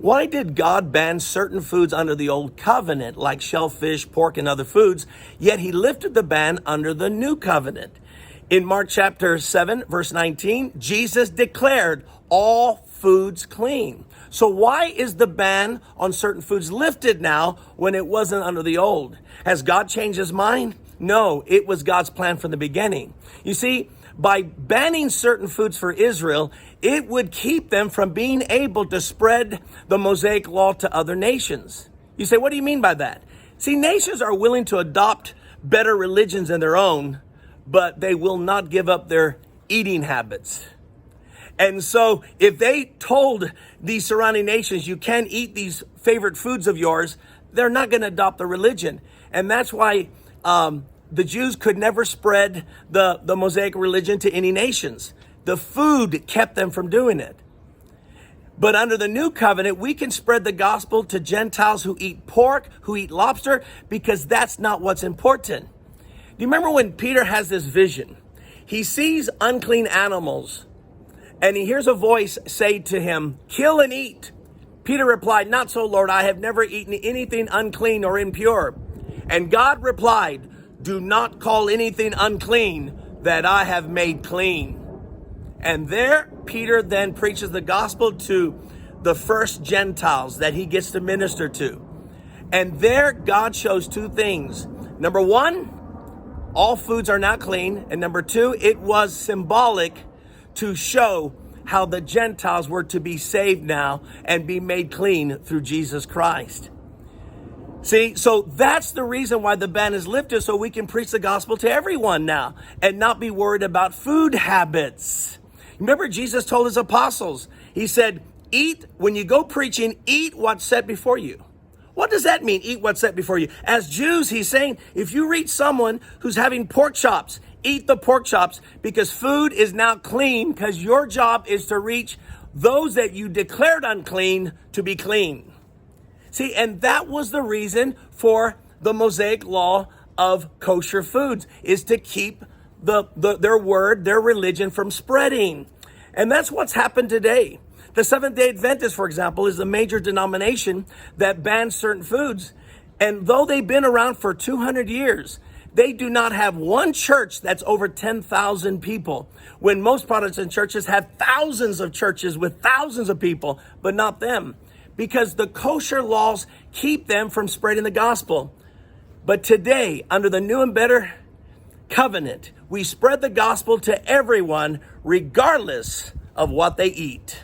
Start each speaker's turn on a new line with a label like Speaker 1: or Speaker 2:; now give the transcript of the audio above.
Speaker 1: Why did God ban certain foods under the old covenant, like shellfish, pork, and other foods, yet he lifted the ban under the new covenant? In Mark chapter 7, verse 19, Jesus declared all foods clean. So why is the ban on certain foods lifted now when it wasn't under the old? Has God changed his mind? No, it was God's plan from the beginning. You see, by banning certain foods for Israel, it would keep them from being able to spread the Mosaic law to other nations. You say, what do you mean by that? See, nations are willing to adopt better religions than their own, but they will not give up their eating habits. And so if they told these surrounding nations, you can't eat these favorite foods of yours, they're not going to adopt the religion. And that's why the Jews could never spread the Mosaic religion to any nations. The food kept them from doing it. But under the new covenant, we can spread the gospel to Gentiles who eat pork, who eat lobster, because that's not what's important. Do you remember when Peter has this vision? He sees unclean animals, and he hears a voice say to him, "Kill and eat." Peter replied, "Not so, Lord. I have never eaten anything unclean or impure." And God replied, "Do not call anything unclean that I have made clean." And there, Peter then preaches the gospel to the first Gentiles that he gets to minister to. And there, God shows two things. Number one, all foods are not clean. And number two, it was symbolic to show how the Gentiles were to be saved now and be made clean through Jesus Christ. See, so that's the reason why the ban is lifted, so we can preach the gospel to everyone now and not be worried about food habits. Remember, Jesus told his apostles, he said, eat, when you go preaching, eat what's set before you. What does that mean, eat what's set before you? As Jews, he's saying, if you reach someone who's having pork chops, eat the pork chops, because food is now clean, because your job is to reach those that you declared unclean to be clean. See, and that was the reason for the Mosaic law of kosher foods, is to keep their word, their religion from spreading. And that's what's happened today. The Seventh-day Adventist, for example, is a major denomination that bans certain foods. And though they've been around for 200 years, they do not have one church that's over 10,000 people, when most Protestant churches have thousands of churches with thousands of people, but not them, because the kosher laws keep them from spreading the gospel. But today, under the new and better covenant, we spread the gospel to everyone, regardless of what they eat.